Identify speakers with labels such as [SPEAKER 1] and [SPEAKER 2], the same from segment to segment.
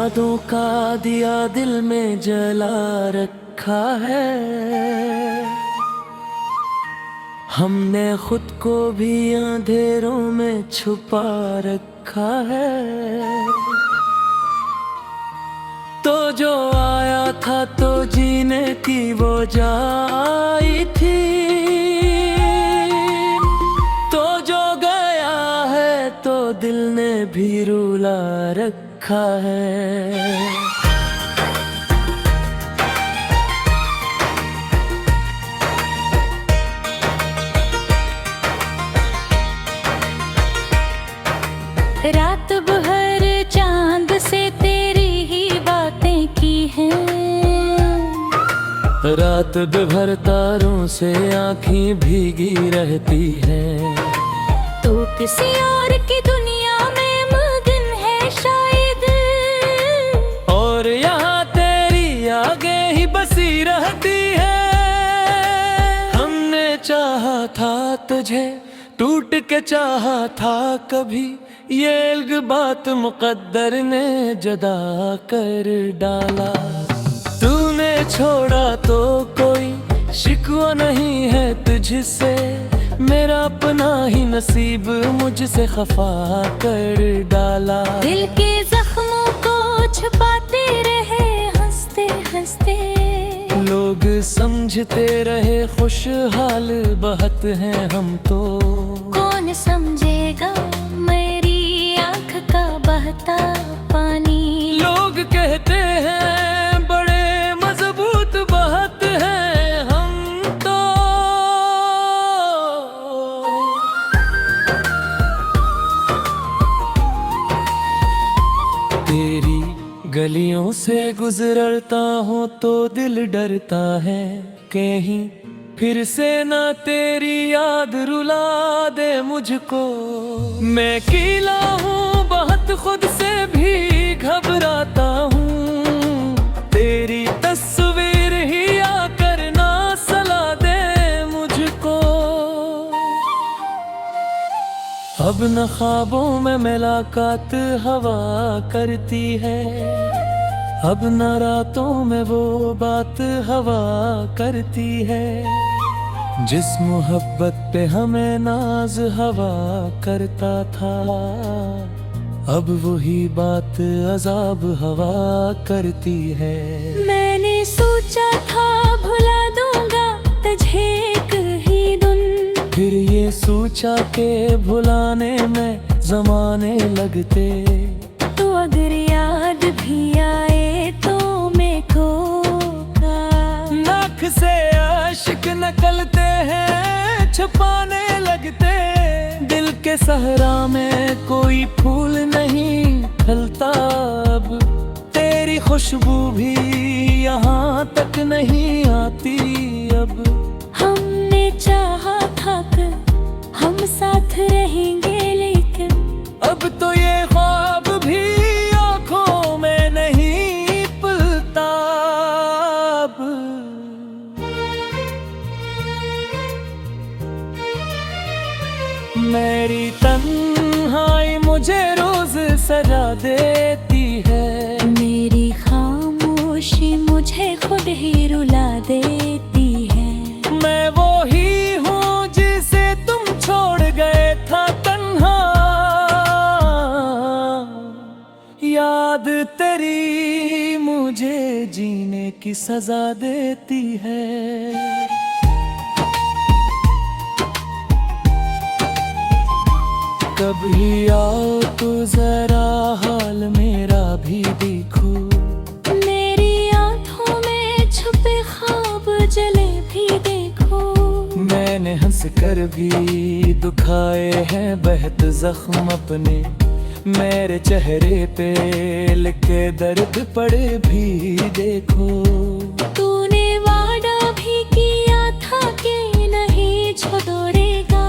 [SPEAKER 1] यादों का दिया दिल में जला रखा है। हमने खुद को भी अंधेरों में छुपा रखा है। तो जो आया था तो जीने की वो जाई थी, तो जो गया है तो दिल ने भी रुला रखा है।
[SPEAKER 2] रात भर चांद से तेरी ही बातें की हैं।
[SPEAKER 1] रात भर तारों से आँखें भीगी रहती हैं।
[SPEAKER 2] तो किसी और की दुनिया में मगन है शायद,
[SPEAKER 1] और यहाँ तेरी आगे ही बसी रहती है। हमने चाहा था तुझे, टूट के चाहा था कभी, ये इल्ग बात मुकद्दर ने जुदा कर डाला। तूने छोड़ा तो कोई शिकवा नहीं है तुझसे, मेरा अपना ही नसीब मुझसे खफा कर डाला।
[SPEAKER 2] दिल के जख्मों को छुपाते रहे हंसते हंसते,
[SPEAKER 1] लोग समझते रहे खुशहाल बहत हैं हम तो।
[SPEAKER 2] कौन समझेगा मेरी आँख का बहता पानी।
[SPEAKER 1] लोग कहते हैं बड़े मजबूत बहत हैं हम तो। तेरी गलियों से गुजरता हूँ तो दिल डरता है, कहीं फिर से ना तेरी याद रुला दे मुझको। मैं अकेला हूँ बहुत, खुद से भी घबराता हूँ, तेरी तस्वीर ही आकर ना सला दे मुझको। अब न ख्वाबों में मुलाकात हवा करती है, अब न रातों में वो बात हवा करती है। जिस मोहब्बत पे हमें नाज हवा करता था, अब वही बात अजाब हवा करती है।
[SPEAKER 2] मैंने सोचा था भुला दूंगा तुझे एक ही दिन,
[SPEAKER 1] फिर ये सोचा के भुलाने में जमाने लगते।
[SPEAKER 2] तो अगर याद भी आए तो मैं खो
[SPEAKER 1] नाक से आशिक नकलते हैं, छुपाने लगते। दिल के सहरा में कोई फूल नहीं फलता अब, तेरी खुशबू भी यहाँ तक नहीं आती अब।
[SPEAKER 2] हमने चाहा था कि हम साथ रहेंगे, लेकिन
[SPEAKER 1] अब तो ये ख्वाब भी आँखों में नहीं पलता अब। मेरी तन्हाई मुझे रोज सजा देती है,
[SPEAKER 2] मेरी खामोशी मुझे खुद ही रुला देती है।
[SPEAKER 1] मैं वो ही हूँ जिसे तुम छोड़ गए था तन्हा, याद तेरी मुझे जीने की सजा देती है। कभी आओ तो जरा हाल मेरा भी देखो,
[SPEAKER 2] मेरी आँखों में छुपे ख्वाब जले भी देखो।
[SPEAKER 1] मैंने हंस कर भी दुखाए हैं बेहद जख्म अपने, मेरे चेहरे पे लिखे दर्द पड़े भी देखो।
[SPEAKER 2] तूने वादा भी किया था कि नहीं छोड़ेगा,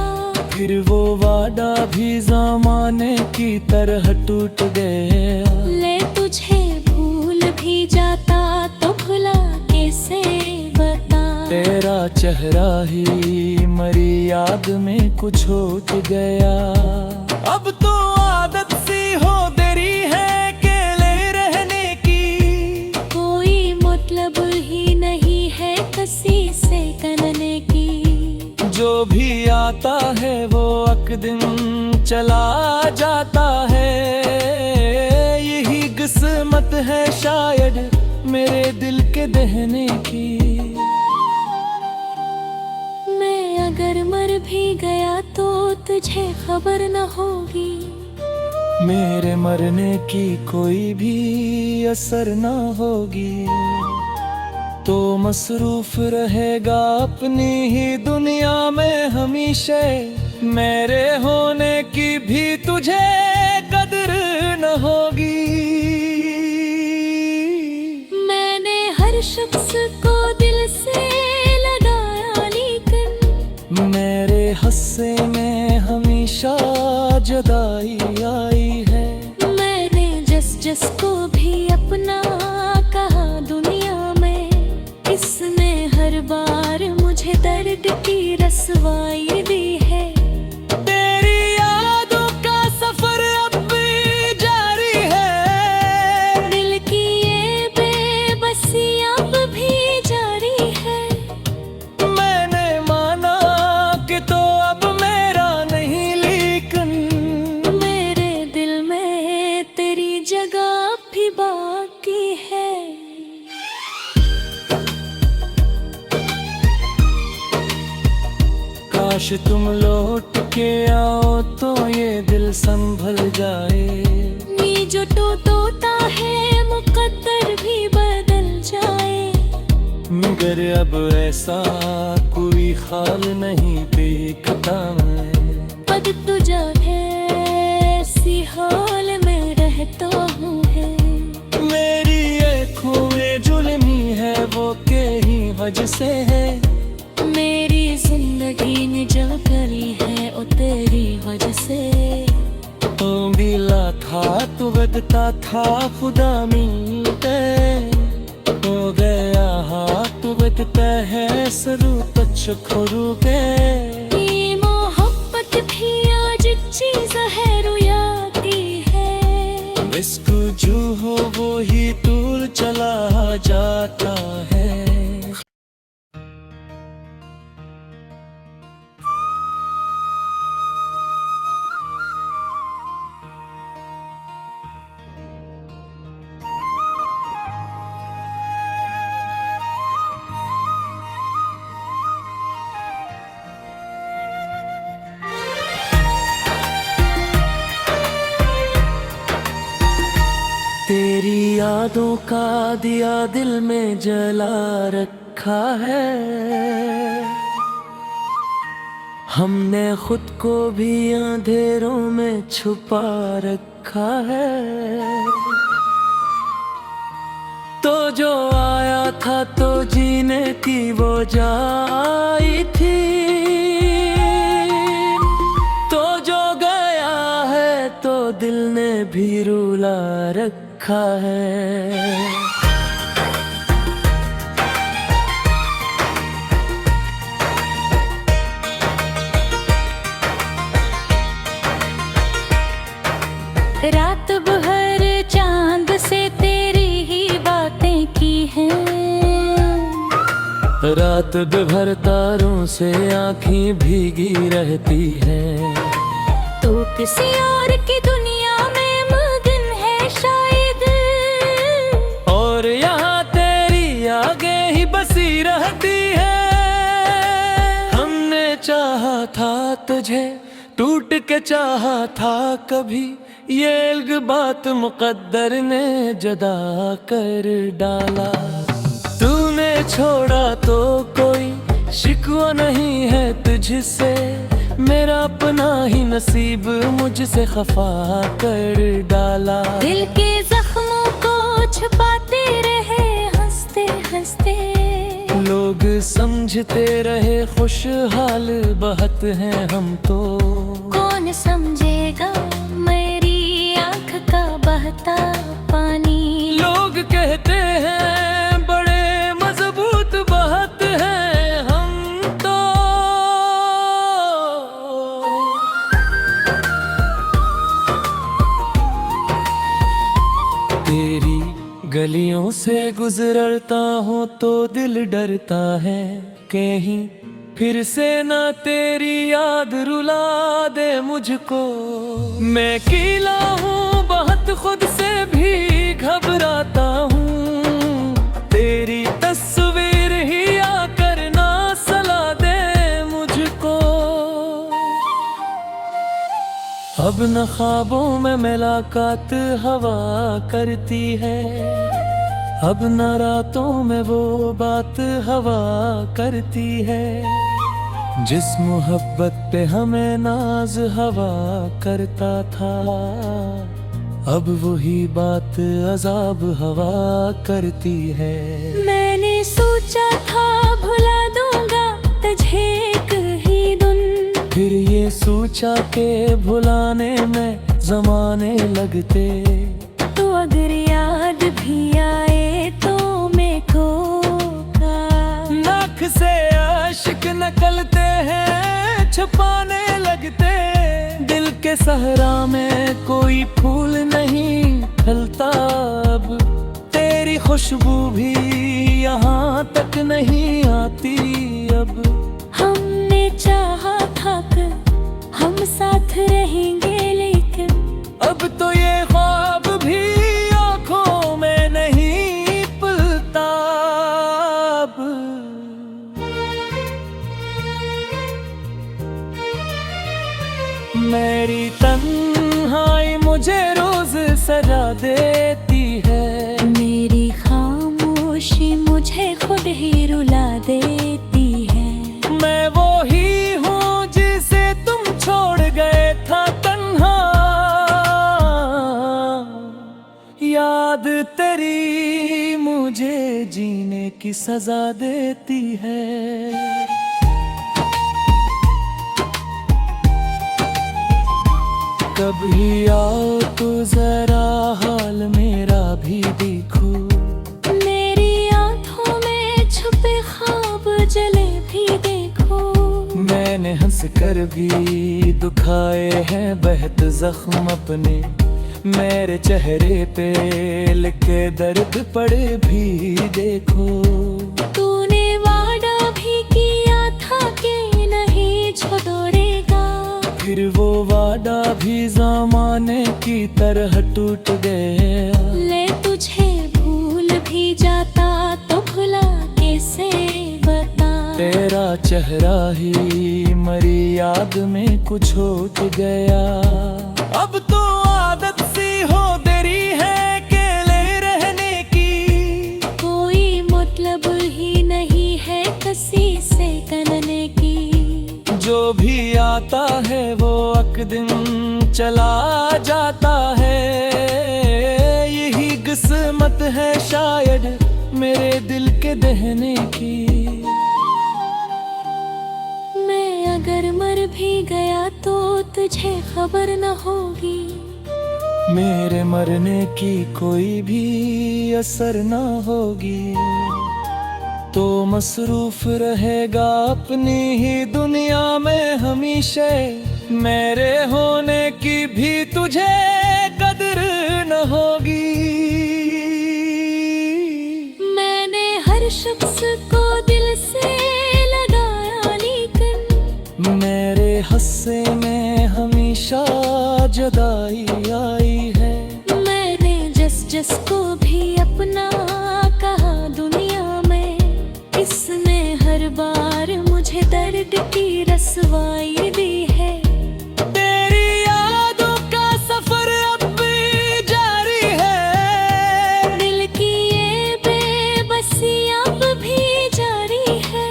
[SPEAKER 1] फिर वो वादा भी ज़माने की तरह टूट गया।
[SPEAKER 2] ले तुझे भूल भी जाता तो भुला कैसे बता।
[SPEAKER 1] तेरा चेहरा ही मरी याद में कुछ छूट गया। अब तो आदत सी हो तेरी है अकेले रहने जो भी आता है वो एक दिन चला जाता है। यही किस्मत है शायद मेरे दिल के दहने की।
[SPEAKER 2] मैं अगर मर भी गया तो तुझे खबर न होगी।
[SPEAKER 1] मेरे मरने की कोई भी असर न होगी। तो मसरूफ रहेगा अपनी ही दुनिया में हमेशा। मेरे होने की भी तुझे कदर न होगी।
[SPEAKER 2] मैंने हर शख्स को दिल से लगाया लेकिन
[SPEAKER 1] मेरे हस्से में हमेशा जुदाई आई है।
[SPEAKER 2] मैंने जिस को भी अपना कहा दुनिया में, इसने हर बार मुझे दर्द की रसवाई दी है।
[SPEAKER 1] तेरी यादों का सफर अब भी जारी है।
[SPEAKER 2] दिल की ये बेबसी अब भी जारी है।
[SPEAKER 1] मैंने माना कि तो अब मेरा नहीं, लेकिन
[SPEAKER 2] मेरे दिल में तेरी जगह भी बाकी है।
[SPEAKER 1] काश तुम लौट के आओ तो ये दिल संभल जाए।
[SPEAKER 2] ये जो टूटता है मुकद्दर भी बदल जाए।
[SPEAKER 1] मगर अब ऐसा कोई ख्याल नहीं देखता मैं।
[SPEAKER 2] पद तुझा है ऐसी हाल में रहता हूँ है।
[SPEAKER 1] मेरी आँखों में जुल्मी है वो के ही वजह से है।
[SPEAKER 2] मेरी जिंदगी ने जो करी है वो तेरी वजह से।
[SPEAKER 1] तो मिला था तो बदता था खुदा मिलते। हो गया हाथ बदता है सरू तच खोरू गए।
[SPEAKER 2] ये मोहब्बत भी आज चीज है रुयाती है।
[SPEAKER 1] इसको जो हो वो ही दूर चला जाता है। तेरी यादों का दिया दिल में जला रखा है। हमने खुद को भी अंधेरों में छुपा रखा है। तो जो आया था तो जीने की वो जाई थी। तो जो गया है तो दिल ने भी रुला रखा है।
[SPEAKER 2] रात भर चांद से तेरी ही बातें की हैं।
[SPEAKER 1] रात भर तारों से आँखें भीगी रहती हैं।
[SPEAKER 2] तू किसी और की दुनिया में मगन है शायद।
[SPEAKER 1] और यहाँ तेरी आगे ही बसी रहती है। हमने चाहा था तुझे टूट के चाहा था कभी। ये इल्ग बात मुकद्दर ने जुदा कर डाला। तूने छोड़ा तो कोई शिकवा नहीं है तुझसे। मेरा अपना ही नसीब मुझसे खफा कर डाला।
[SPEAKER 2] दिल के जख्मों को छुपाते रहे हंसते हंसते।
[SPEAKER 1] लोग समझते रहे खुशहाल बहुत हैं हम तो।
[SPEAKER 2] कौन समझेगा मेरी आँख का बहता पानी।
[SPEAKER 1] लोग कहते हैं बड़े मजबूत बहुत हैं हम तो। तेरी गलियों से गुजरता हूँ तो दिल डरता है कहीं फिर से ना तेरी याद रुला दे मुझको। मैं अकेला हूँ बहुत, खुद से भी घबराता हूँ, तेरी तस्वीर ही आकर ना सला दे मुझको। अब न ख्वाबों में मुलाकात हवा करती है, अब न रातों में वो बात हवा करती है, जिस मोहब्बत पे हमें नाज हवा करता था, अब वही बात अजाब हवा करती है।
[SPEAKER 2] मैंने सोचा था भुला दूंगा तुझे एक ही दिन,
[SPEAKER 1] फिर ये सोचा के भुलाने में जमाने लगते,
[SPEAKER 2] तो अगर याद भी आए तो मैं को
[SPEAKER 1] नाक से आशिक निकलते हैं, छुपाने लगते, दिल के सहरा में कोई फूल नहीं खिलता अब, तेरी खुशबू भी यहाँ तक नहीं आती अब।
[SPEAKER 2] हमने चाहा था कि हम साथ रहेंगे, लेकिन
[SPEAKER 1] अब तो ये ख्वाब भी आँखों में नहीं पलता अब। मेरी तन्हाई मुझे रोज सजा देती है,
[SPEAKER 2] मेरी खामोशी मुझे खुद ही रुला देती है।
[SPEAKER 1] मैं वो ही हूँ जिसे तुम छोड़ गए था तन्हा, याद तेरी मुझे जीने की सजा देती है। कभी आओ तो जरा हाल मेरा भी देखो,
[SPEAKER 2] मेरी आंखों में छुपे ख्वाब जले भी देखो।
[SPEAKER 1] मैंने हंस कर भी दुखाए हैं बहुत जख्म अपने, मेरे चेहरे पे लिखे दर्द पड़े भी देखो।
[SPEAKER 2] तूने वादा भी किया था कि नहीं छोड़ेगा,
[SPEAKER 1] फिर वो वादा भी ज़माने की तरह टूट गया।
[SPEAKER 2] ले तुझे भूल भी जाता तो भुला कैसे बता,
[SPEAKER 1] तेरा चेहरा ही मरी याद में कुछ छूट गया। अब तो आदत सी हो तेरी है अकेले रहने की,
[SPEAKER 2] कोई मतलब ही नहीं है किसी से करने की।
[SPEAKER 1] जो भी आता है वो एक दिन चला जाता है, यही किस्मत है शायद मेरे दिल के दहने की।
[SPEAKER 2] मैं अगर मर भी गया तो तुझे खबर न होगी,
[SPEAKER 1] मेरे मरने की कोई भी असर न होगी। तो मसरूफ रहेगा अपनी ही दुनिया में हमेशा, मेरे होने की भी तुझे कदर न होगी।
[SPEAKER 2] मैंने हर शख्स को दिल से लगाया, लेकिन
[SPEAKER 1] मेरे हस्से में हमेशा जुदाई आई है।
[SPEAKER 2] मैंने जिस को भी अपना कहा दुनिया में, इसने हर बार मुझे दर्द की रसवाई दी है।
[SPEAKER 1] तेरी यादों का सफर अब भी जारी है,
[SPEAKER 2] दिल की ये बेबसी अब भी जारी है।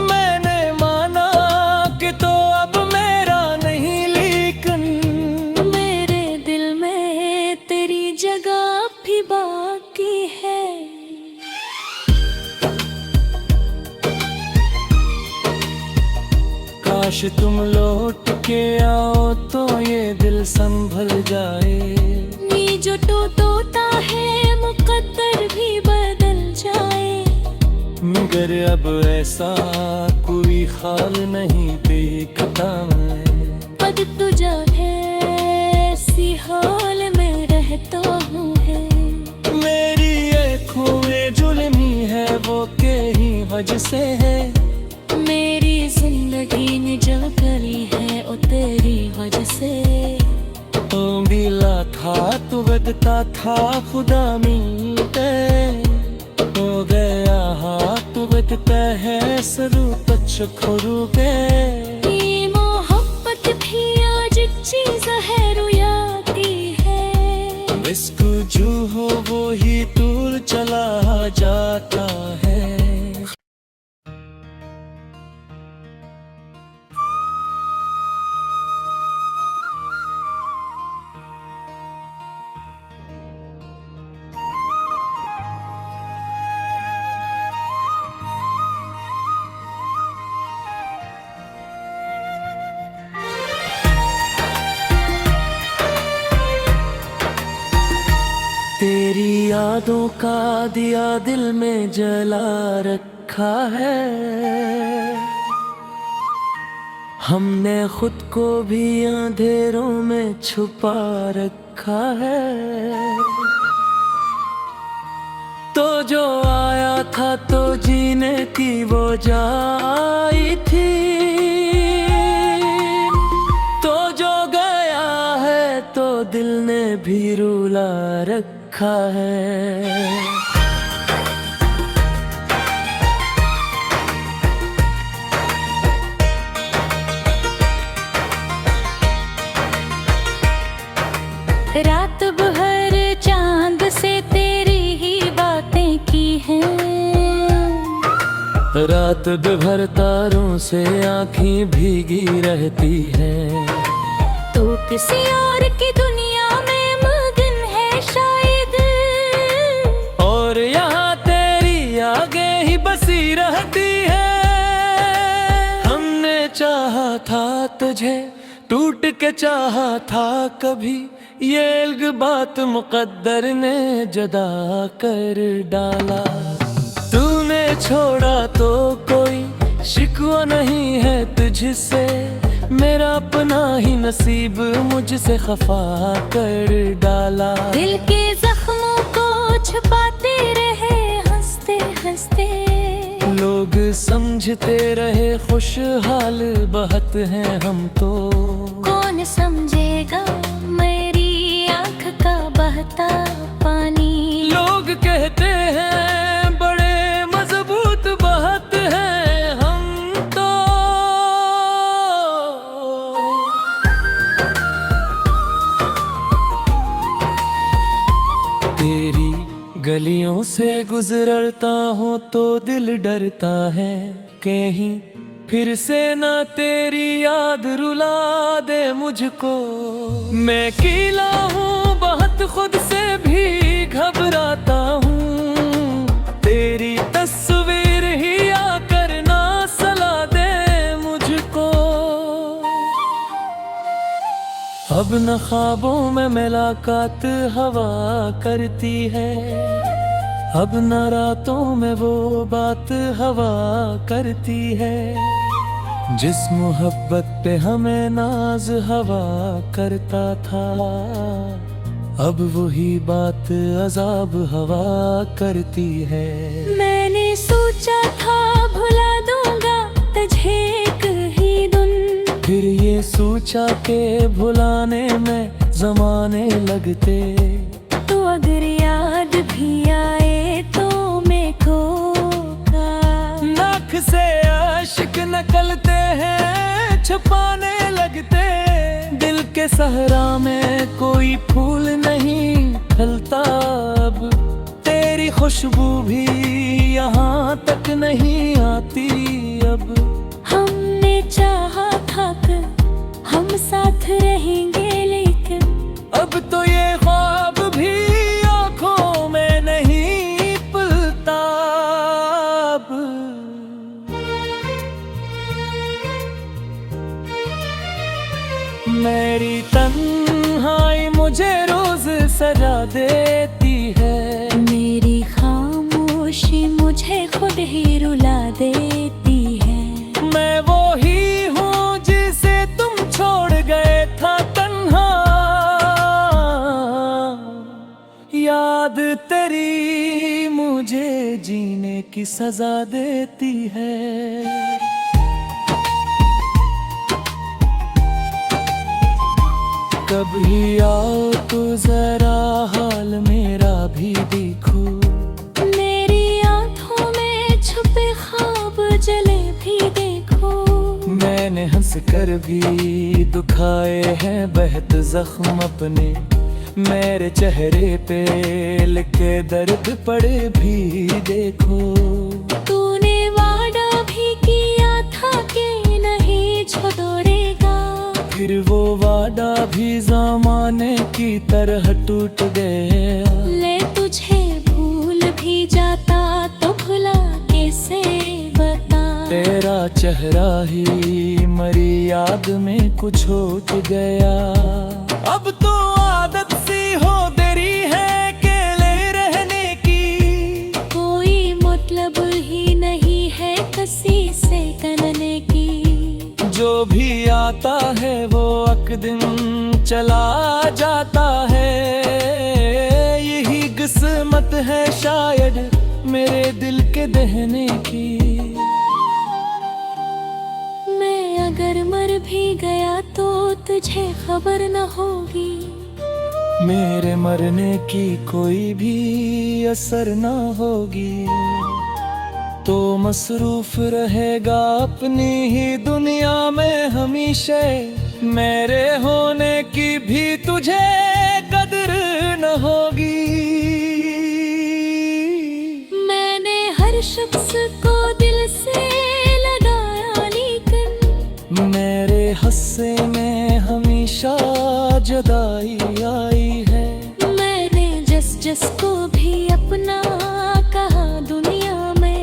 [SPEAKER 1] मैंने माना कि तो अब मेरा नहीं, लेकिन
[SPEAKER 2] मेरे दिल में तेरी जगह भी बाकी है।
[SPEAKER 1] काश तुम लौट के आओ तो ये दिल संभल जाए,
[SPEAKER 2] ये जो टूटा है मुकद्दर भी बदल जाए।
[SPEAKER 1] मगर अब ऐसा कोई ख्याल नहीं देखता मैं,
[SPEAKER 2] पद तुझा है ऐसी हाल में रहता हूँ है।
[SPEAKER 1] मेरी आँखों में जुल्मी है वो के ही वजह से है।
[SPEAKER 2] मेरी जिंदगी ने जो करी है वो तेरी वजह से।
[SPEAKER 1] तो मिला था तू बदता था खुदा मिलते हो गया हाथ बदता है सरू तच खोरू के।
[SPEAKER 2] ये मोहब्बत भी आज चीज है रुयाती है।
[SPEAKER 1] रिस्क जो हो वो ही दूर चला जाता है। तेरी यादों का दिया दिल में जला रखा है। हमने खुद को भी अंधेरों में छुपा रखा है। तो जो आया था तो जीने की वो जाई थी। तो जो गया है तो दिल ने भी रुला रखा है।
[SPEAKER 2] रात भर चांद से तेरी ही बातें की हैं।
[SPEAKER 1] रात भर तारों से आँखें भीगी रहती हैं।
[SPEAKER 2] तो किसी और की दुनिया में मगन है शायद।
[SPEAKER 1] और यहाँ तेरी आगे ही बसी रहती है। हमने चाहा था तुझे टूट के चाहा था कभी। ये इल्ग बात मुकद्दर ने जुदा कर डाला। तूने छोड़ा तो कोई शिकवा नहीं है तुझसे। मेरा अपना ही नसीब मुझसे खफा कर डाला।
[SPEAKER 2] दिल के जख्मों को छुपाते रहे हंसते हंसते।
[SPEAKER 1] लोग समझते रहे खुशहाल बहत हैं हम तो।
[SPEAKER 2] कौन समझेगा मेरी आँख का बहता पानी।
[SPEAKER 1] लोग कहते हैं बड़े मजबूत बहत हैं हम तो। तेरी गलियों से गुजरता हूँ तो दिल डरता है कहीं फिर से ना तेरी याद रुला दे मुझको। मैं कीला हूँ बहुत खुद से भी घबराता हूँ। तेरी तस्वीर ही आकर ना सला दे मुझको। अब न ख्वाबों में मुलाकात हवा करती है। अब न रातों में वो बात हवा करती है। जिस मोहब्बत पे हमें नाज हवा करता था। अब वही बात अजाब हवा करती है।
[SPEAKER 2] मैंने सोचा था भुला दूंगा तुझे एक ही दिन।
[SPEAKER 1] फिर ये सोचा के भुलाने में जमाने लगते।
[SPEAKER 2] तो अगर याद भी आए तो मैं खो
[SPEAKER 1] नाक से आशिक निकलते हैं छुपाने लगते। दिल के सहरा में कोई फूल नहीं फैलता अब। तेरी खुशबू भी यहाँ तक नहीं आती अब।
[SPEAKER 2] हमने चाहा था कि हम साथ रहेंगे लेकिन
[SPEAKER 1] अब तो ये ख्वाब भी आँखों में नहीं पलता अब। मेरी तन्हाई मुझे रोज सजा देती है।
[SPEAKER 2] मेरी खामोशी मुझे खुद ही रुला देती है।
[SPEAKER 1] मैं वो ही हूँ जिसे तुम छोड़ गए था तन्हा। याद तेरी मुझे जीने की सजा देती है। कभी आओ तो जरा हाल मेरा भी देखो।
[SPEAKER 2] मेरी आँखों में छुपे ख्वाब जले भी देखो।
[SPEAKER 1] मैंने हंस कर भी दुखाए हैं बेहद जख्म अपने, मेरे चेहरे पे लिखे दर्द पड़े भी देखो।
[SPEAKER 2] तूने वादा भी किया था कि नहीं छोड़ेगा,
[SPEAKER 1] फिर वो वादा भी ज़माने की तरह टूट गया।
[SPEAKER 2] ले तुझे भूल भी जाता तो भुला कैसे बता।
[SPEAKER 1] तेरा चेहरा ही मरी याद में कुछ हो गया। अब तो आदत सी हो तेरी है अकेले रहने की,
[SPEAKER 2] कोई मतलब ही नहीं है किसी से करने की।
[SPEAKER 1] जो भी आता है वो एक दिन चला जाता है, यही किस्मत है शायद मेरे दिल के दहने की।
[SPEAKER 2] मैं अगर मर भी गया तो तुझे खबर न होगी,
[SPEAKER 1] मेरे मरने की कोई भी असर न होगी। तो मसरूफ रहेगा अपनी ही दुनिया में हमेशा, मेरे होने की भी तुझे कदर न होगी।
[SPEAKER 2] मैंने हर शख्स को दिल से लगाया लेकिन
[SPEAKER 1] मेरे हस्से में हमेशा जुदाई आई है।
[SPEAKER 2] मैंने जिस को भी अपना कहा दुनिया में,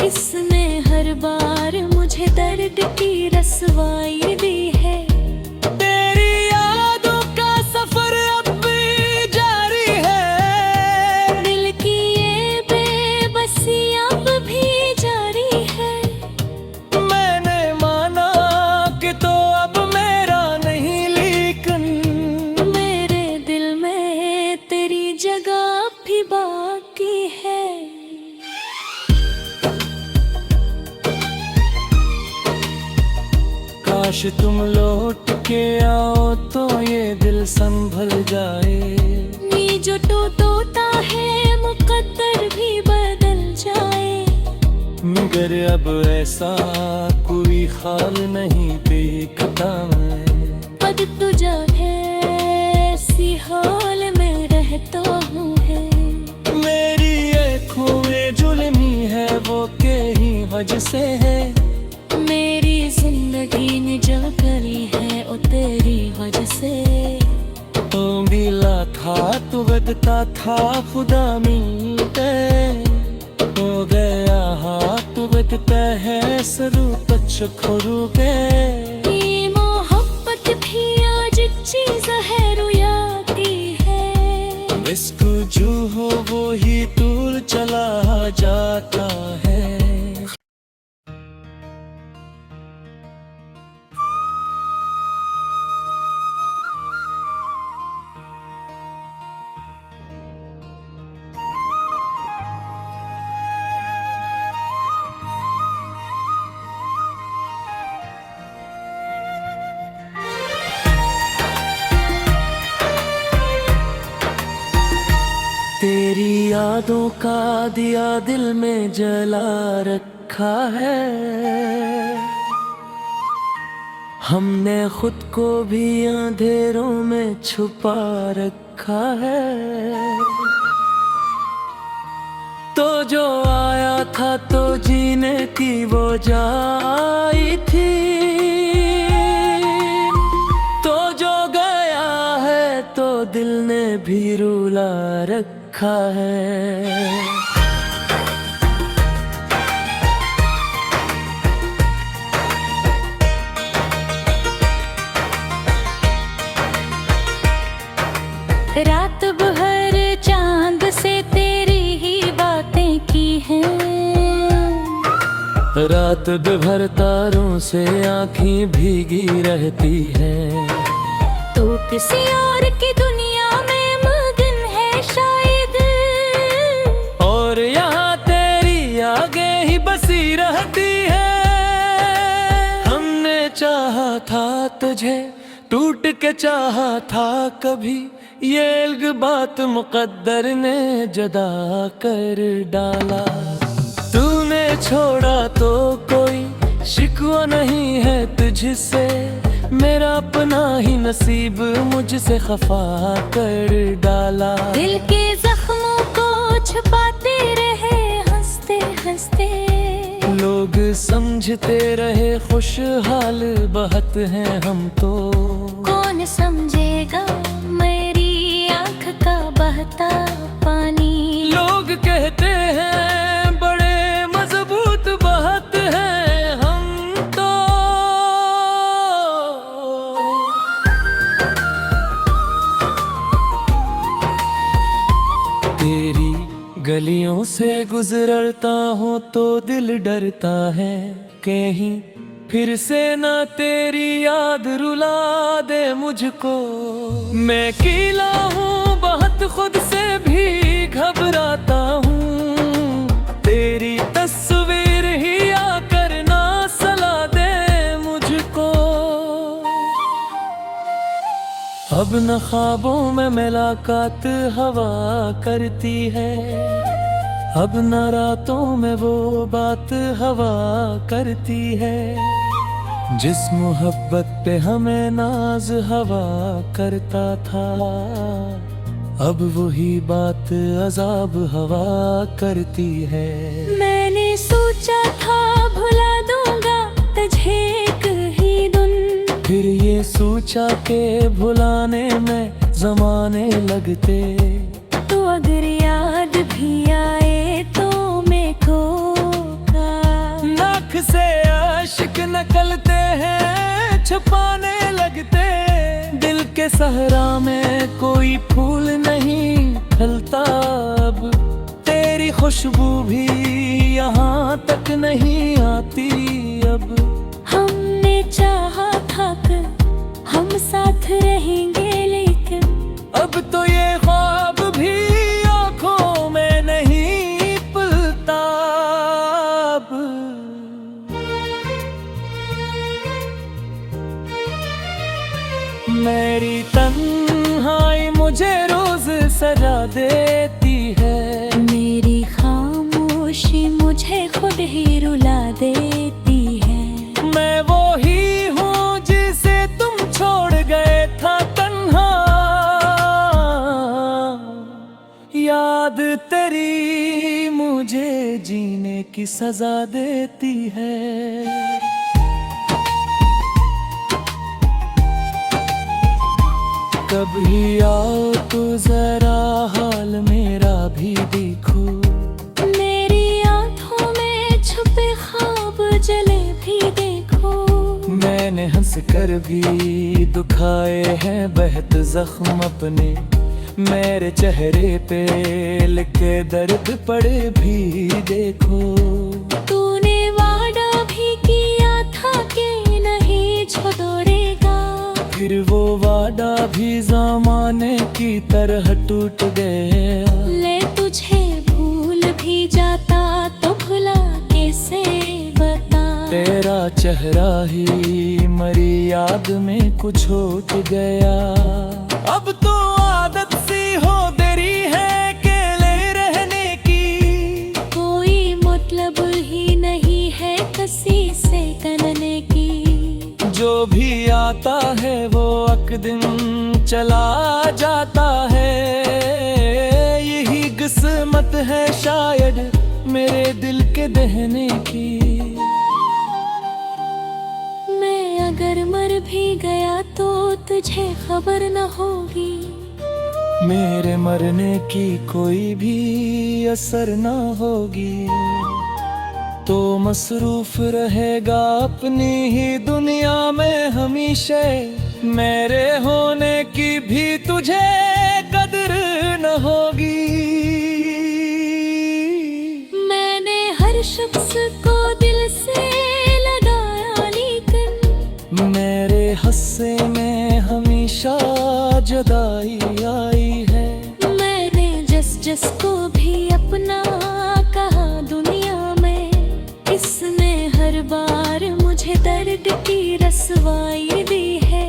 [SPEAKER 2] इसने हर बार मुझे दर्द की रसवाई दी है।
[SPEAKER 1] तेरी यादों का सफर अब भी जारी है,
[SPEAKER 2] दिल की ये बेबसी अब भी जारी है।
[SPEAKER 1] मैंने माना कि तो अब मेरा नहीं, लेकिन
[SPEAKER 2] मेरे दिल में तेरी जगह भी बाकी है।
[SPEAKER 1] काश तुम लौट के आओ तो ये दिल संभल जाए।
[SPEAKER 2] नी जो टूटता है मुकद्दर भी बदल जाए।
[SPEAKER 1] मगर अब ऐसा कोई ख्याल नहीं देखता मैं,
[SPEAKER 2] पद तुझा है ऐसी हाल में रहता हूँ है।
[SPEAKER 1] मेरी आँखों में जुल्मी है वो के ही वजह से है।
[SPEAKER 2] मेरी जिंदगी ने जो करी है वो तेरी वजह से।
[SPEAKER 1] तो मिला था तो बदता था खुदा मिलते, हो गया हाथ बदता है सरू तच खोरू के।
[SPEAKER 2] ये मोहब्बत भी आज चीज है रुयाती है।
[SPEAKER 1] इसको जो हो वो ही दूर चला जाता है। तेरी यादों का दिया दिल में जला रखा है, हमने खुद को भी अंधेरों में छुपा रखा है। तो जो आया था तो जीने की वो जाई थी, तो जो गया है तो दिल ने भी रुला रखा है।
[SPEAKER 2] रात भर चांद से तेरी ही बातें की हैं।
[SPEAKER 1] रात भर तारों से आँखें भीगी रहती हैं।
[SPEAKER 2] तो किसी और की दुनिया में मगन है शायद,
[SPEAKER 1] और यहाँ तेरी आगे ही बसी रहती है। हमने चाहा था तुझे टूट के चाहा था कभी, ये इल्ग बात मुकद्दर ने जुदा कर डाला। तूने छोड़ा तो कोई शिकवा नहीं है तुझसे, मेरा अपना ही नसीब मुझसे खफा कर डाला।
[SPEAKER 2] दिल के जख्मों को छुपाते रहे हंसते हंसते,
[SPEAKER 1] लोग समझते रहे खुशहाल बहत हैं हम तो।
[SPEAKER 2] कौन समझेगा मेरी आँख का बहता पानी।
[SPEAKER 1] लोग कहते हैं बड़े मजबूत बहत हैं हम तो। तेरी गलियों से गुजरता हूँ तो दिल डरता है, कहीं फिर से ना तेरी याद रुला दे मुझको। मैं कीला हूँ बहुत खुद से भी घबराता हूँ, तेरी तस्वीर ही आकर ना सला दे मुझको। अब न ख्वाबों में मुलाकात हवा करती है, अब न रातों में वो बात हवा करती है। जिस मोहब्बत पे हमें नाज हवा करता था, अब वही बात अजाब हवा करती है।
[SPEAKER 2] मैंने सोचा था भुला दूंगा तुझे एक ही दिन,
[SPEAKER 1] फिर ये सोचा के भुलाने में जमाने लगते।
[SPEAKER 2] तो अगर याद भी आए तो मैं को
[SPEAKER 1] नाक से आशिक निकलते हैं छुपाने लगते। दिल के सहरा में कोई फूल नहीं फैलता अब, तेरी खुशबू भी यहाँ तक नहीं आती अब।
[SPEAKER 2] हमने चाहा था कि हम साथ रहेंगे, लेकिन
[SPEAKER 1] अब तो ये ख्वाब भी आँखों में नहीं पलता अब। मेरी तन्हाई मुझे रोज सजा देती है,
[SPEAKER 2] मेरी खामोशी मुझे खुद ही रुला देती है।
[SPEAKER 1] मैं वो ही हूँ जिसे तुम छोड़ गए था तन्हा, याद तेरी मुझे जीने की सजा देती है। कभी आओ तो जरा हाल मेरा भी देखो,
[SPEAKER 2] मेरी आँखों में छुपे ख्वाब जले भी देखो।
[SPEAKER 1] मैंने हंस कर भी दुखाए हैं बेहद जख्म अपने, मेरे चेहरे पे लिखे दर्द पड़े भी देखो।
[SPEAKER 2] तूने वादा भी किया था कि नहीं छोड़ेगा,
[SPEAKER 1] फिर वो वादा भी ज़माने की तरह टूट गया।
[SPEAKER 2] ले तुझे भूल भी जाता तो भुला कैसे बता।
[SPEAKER 1] तेरा चेहरा ही मरी याद में कुछ छूट गया। अब तो आदत सी हो तेरी है अकेले रहने की,
[SPEAKER 2] कोई मतलब ही नहीं है किसी से करने की।
[SPEAKER 1] जो भी आता है वो एक दिन चला जाता है, यही किस्मत है शायद मेरे दिल के दहने की।
[SPEAKER 2] मैं अगर मर भी गया तो तुझे खबर न होगी,
[SPEAKER 1] मेरे मरने की कोई भी असर न होगी। तो मसरूफ रहेगा अपनी ही दुनिया में हमेशा, मेरे होने की भी तुझे कदर न होगी।
[SPEAKER 2] मैंने हर शख्स को दिल से लगाया, लेकिन
[SPEAKER 1] मेरे हस्से में हमेशा जुदाई आई है।
[SPEAKER 2] मैंने जिस को भी अपना कहा दुनिया में, इसने हर बार मुझे दर्द की रसवाई दी है।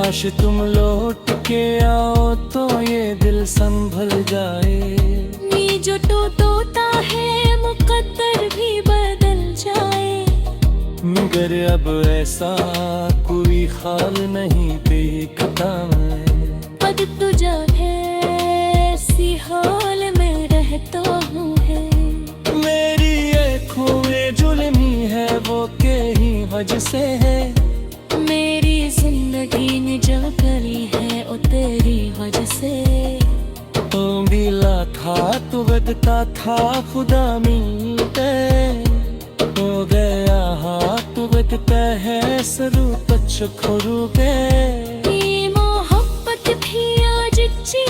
[SPEAKER 1] काश तुम लौट के आओ तो ये दिल संभल जाए।
[SPEAKER 2] ये जो तोता है मुकद्दर भी बदल जाए।
[SPEAKER 1] मगर अब ऐसा कोई ख्याल नहीं देखता मैं।
[SPEAKER 2] पद तुझा है ऐसी हाल में रहता हूँ है।
[SPEAKER 1] मेरी आँखों में जुल्मी है वो के ही वजह से है।
[SPEAKER 2] मेरी जिंदगी ने जो करी है वो तेरी वजह से।
[SPEAKER 1] तो मिला था तो बदता था खुदा मिलते। हो गया हाथ बदता है सरू पच खोरू के।
[SPEAKER 2] ये मोहब्बत भी आज जी